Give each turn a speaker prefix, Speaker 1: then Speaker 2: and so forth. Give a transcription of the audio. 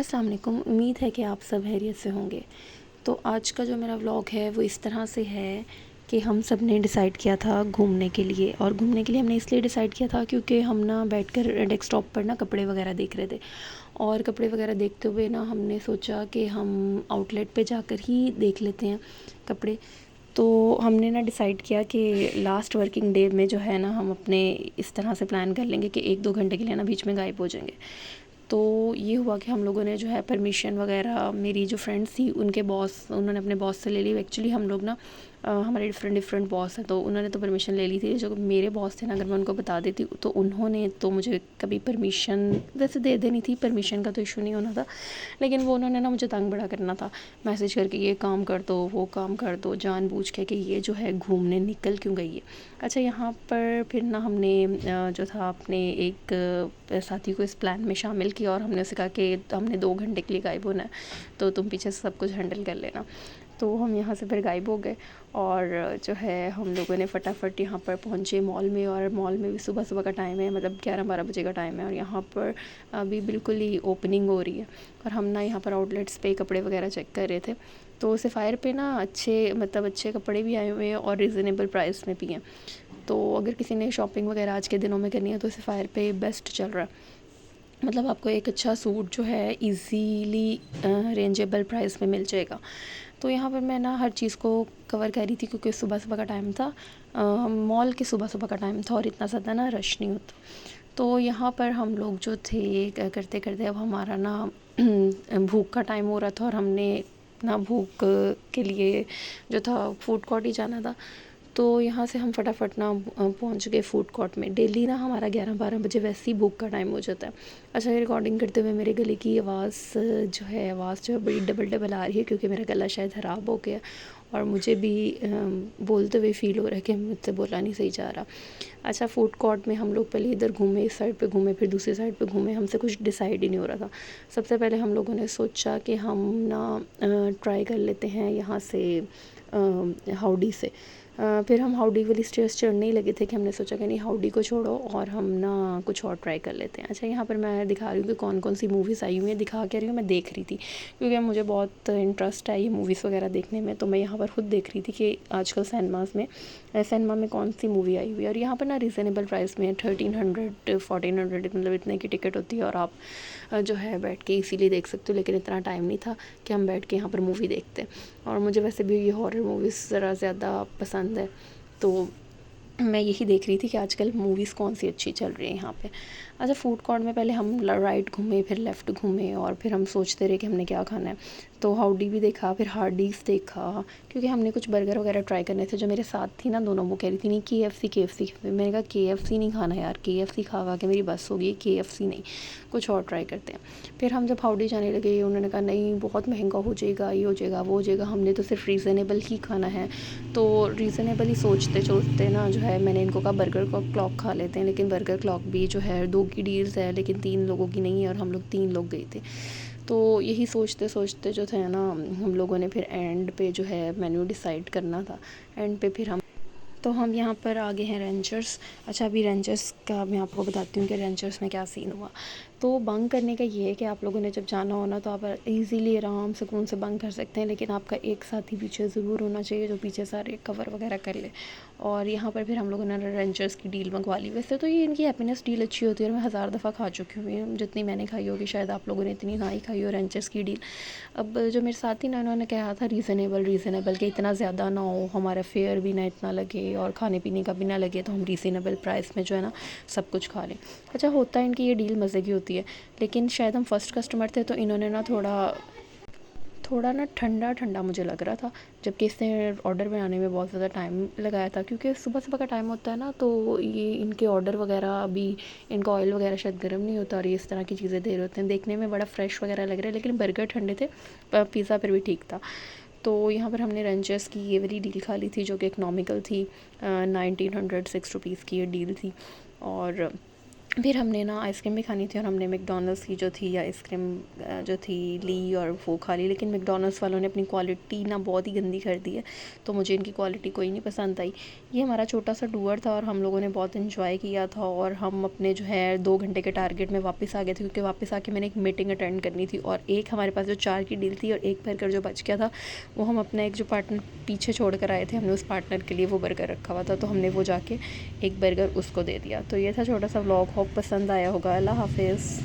Speaker 1: अस्सलाम वालेकुम। उम्मीद है कि आप सब खैरियत से होंगे। तो आज का जो मेरा व्लॉग है वो इस तरह से है कि हम सब ने डिसाइड किया था घूमने के लिए, और घूमने के लिए हमने इसलिए डिसाइड किया था क्योंकि हम ना बैठकर डेस्कटॉप पर ना कपड़े वगैरह देख रहे थे, और कपड़े वगैरह देखते हुए ना हमने सोचा कि हम आउटलेट पे जाकर ही देख लेते हैं कपड़े। तो हमने ना डिसाइड किया कि लास्ट वर्किंग डे में जो है ना हम अपने इस तरह से प्लान कर लेंगे कि 1-2 घंटे के लिए ना बीच में गायब हो जाएंगे। तो ये हुआ कि हम लोगों ने जो है परमिशन वगैरह, मेरी जो फ्रेंड्स थी उनके बॉस, उन्होंने अपने बॉस से ले ली। एक्चुअली हम लोग ना हमारे डिफरेंट बॉस हैं, तो उन्होंने तो परमिशन ले ली थी। जो मेरे बॉस थे ना, अगर मैं उनको बता देती तो उन्होंने तो मुझे कभी परमिशन वैसे दे देनी थी, परमिशन का तो इशू नहीं होना था, लेकिन वो उन्होंने ना मुझे तंग बड़ा करना था मैसेज करके, ये काम कर दो वो काम कर दो, जानबूझ के कि ये जो है घूमने निकल क्यों गई है। अच्छा, यहाँ पर फिर ना हमने जो था अपने एक साथी को इस प्लान में शामिल किया, और हमने उसे कहा कि हमने 2 घंटे के लिए गायब होना है, तो तुम पीछे से सब कुछ हैंडल कर लेना। तो हम यहाँ से फिर गायब हो गए, और जो है हम लोगों ने फटाफट यहाँ पर पहुँचे मॉल में, और मॉल में भी सुबह सुबह का टाइम है, मतलब 11-12 बजे का टाइम है, और यहाँ पर अभी बिल्कुल ही ओपनिंग हो रही है। और हम ना यहाँ पर आउटलेट्स पे कपड़े वगैरह चेक कर रहे थे, तो सफ़ायर पे ना अच्छे कपड़े भी आए हुए हैं और रिज़नेबल प्राइस में भी हैं। तो अगर किसी ने शॉपिंग वगैरह आज के दिनों में करनी है तो सफ़ायर पे बेस्ट चल रहा है। मतलब आपको एक अच्छा सूट जो है इजीली रेंजेबल प्राइस में मिल जाएगा। तो यहाँ पर मैं ना हर चीज़ को कवर कर रही थी क्योंकि सुबह सुबह का टाइम था, मॉल के सुबह सुबह का टाइम था, और इतना ज़्यादा ना रश नहीं होता। तो यहाँ पर हम लोग जो थे करते करते अब हमारा ना भूख का टाइम हो रहा था, और हमने ना भूख के लिए जो था फूड कोर्ट ही जाना था। तो यहाँ से हम फटाफट ना पहुँच गए फूड कोर्ट में। डेली ना हमारा 11-12 बजे वैसे ही भूख का टाइम हो जाता है। अच्छा, ये रिकॉर्डिंग करते हुए मेरे गले की आवाज़ जो है बड़ी डबल डबल आ रही है, क्योंकि मेरा गला शायद ख़राब हो गया, और मुझे भी बोलते हुए फ़ील हो रहा है कि मुझसे बोला नहीं सही जा रहा। अच्छा, फूड कोर्ट में हम लोग पहले इधर घूमे, इस साइड पे घूमे, फिर दूसरी साइड पे घूमे, हमसे कुछ डिसाइड ही नहीं हो रहा था। सबसे पहले हम लोगों ने सोचा कि हम ना ट्राई कर लेते हैं यहाँ से हाउडी से। फिर हम हाउडी वाली स्टेयर्स चढ़ने ही लगे थे कि हमने सोचा कि नहीं, हाउडी को छोड़ो और हम ना कुछ और ट्राई कर लेते हैं। अच्छा, यहाँ पर मैं दिखा रही हूँ कि कौन कौन सी मूवीज़ आई हुई हैं। दिखा क्या रही हूँ, मैं देख रही थी, क्योंकि मुझे बहुत इंटरेस्ट है ये मूवीज़ वगैरह देखने में। तो मैं यहाँ पर खुद देख रही थी कि आजकल सिनेमा में कौन सी मूवी आई हुई है। और यहाँ पर ना रिजनेबल प्राइस में 1300 1400 मतलब इतने की टिकट होती है, और आप जो है बैठ के इसीलिए देख सकते हो। लेकिन इतना टाइम नहीं था कि हम बैठ के यहाँ पर मूवी देखते, और मुझे वैसे भी ये हॉरर मूवीज़ ज़रा ज़्यादा पसंद है। तो मैं यही देख रही थी कि आजकल मूवीज़ कौन सी अच्छी चल रही है यहाँ पे। अच्छा, फूड कोर्ट में पहले हम राइट घूमे, फिर लेफ़्ट घूमे, और फिर हम सोचते रहे कि हमने क्या खाना है। तो हाउडी भी देखा, फिर हार्डीज़ देखा, क्योंकि हमने कुछ बर्गर वगैरह ट्राई करने थे। जो मेरे साथ थी ना, दोनों वो कह रही थी नहीं KFC। मैंने कहा KFC नहीं खाना यार, KFC खा के मेरी बस हो गई, KFC नहीं, कुछ और ट्राई करते हैं। फिर हम जब हाउडी जाने लगे, उन्होंने कहा नहीं बहुत महंगा हो जाएगा, ये हो जाएगा वो हो जाएगा, हमने तो सिर्फ रीज़नेबल ही खाना है। तो रीज़नेबल ही सोचते सोचते ना जो है मैंने इनको कहा बर्गर क्लॉक खा लेते हैं। लेकिन बर्गर क्लॉक भी जो है 2 की डील्स है, लेकिन 3 लोगों की नहीं है, और हम लोग 3 लोग गए थे। तो यही सोचते सोचते जो थे ना, हम लोगों ने फिर एंड पे जो है मेन्यू डिसाइड करना था। एंड पे फिर हम यहाँ पर आगे हैं रेंजर्स। अच्छा, अभी रेंजर्स का मैं आपको बताती हूँ कि रेंजर्स में क्या सीन हुआ। तो बंक करने का ये है कि आप लोगों ने जब जाना हो ना, तो आप इजीली आराम सुकून से बंक कर सकते हैं, लेकिन आपका एक साथी पीछे ज़रूर होना चाहिए जो पीछे सारे कवर वगैरह कर ले। और यहाँ पर फिर हम लोगों ने रेंजर्स की डील मंगवा ली। वैसे तो ये इनकी हैप्पीनेस डील अच्छी होती है, और मैं हज़ार दफ़ा खा चुकी हूँ, जितनी मैंने खाई होगी शायद आप लोगों ने इतनी ना ही खाई हो रेंजर्स की डील। अब जो मेरे साथी ना, उन्होंने कहा था रीज़नेबल कि इतना ज़्यादा ना हो, हमारा फेयर भी ना इतना लगे और खाने पीने का भी ना लगे, तो हम रीज़नेबल प्राइस में जो है ना सब कुछ खा लें। अच्छा, होता है इनकी ये डील मज़े की होती है, लेकिन शायद हम फर्स्ट कस्टमर थे, तो इन्होंने ना थोड़ा ना ठंडा ठंडा मुझे लग रहा था, जबकि इसने ऑर्डर बनाने में बहुत ज़्यादा टाइम लगाया था, क्योंकि सुबह सुबह का टाइम होता है ना, तो ये इनके ऑर्डर वगैरह अभी इनका ऑयल वगैरह शायद गर्म नहीं होता, और ये इस तरह की चीज़ें दे रहे होते हैं। देखने में बड़ा फ्रेश वगैरह लग रहा है, लेकिन बर्गर ठंडे थे, पिज़्ज़ा फिर भी ठीक था। तो यहाँ पर हमने रेंजर्स की ये वाली डील खा ली थी, जो कि इकनॉमिकल थी। 1906 रुपीज़ की ये डील थी, और फिर हमने ना आइसक्रीम भी खानी थी और हमने मैकडॉनल्ड्स की जो थी आइसक्रीम जो थी ली और वो खा ली। लेकिन मैकडॉनल्ड्स वालों ने अपनी क्वालिटी ना बहुत ही गंदी कर दी है, तो मुझे इनकी क्वालिटी कोई नहीं पसंद आई। ये हमारा छोटा सा टूर था और हम लोगों ने बहुत इन्जॉय किया था और हम अपने जो है 2 घंटे के टारगेट में वापस आ गए थे, क्योंकि वापस आके मैंने एक मीटिंग अटेंड करनी थी। और एक हमारे पास जो 4 की डील थी और एक बर्गर जो बच गया था, वो हम अपना एक जो पार्टनर पीछे छोड़ कर आए थे, हमने उस पार्टनर के लिए वो बर्गर रखा हुआ था, तो हमने वो जाके एक बर्गर उसको दे दिया। तो ये था छोटा सा व्लॉग, होप पसंद आया होगा। अल्लाह हाफ़िज़।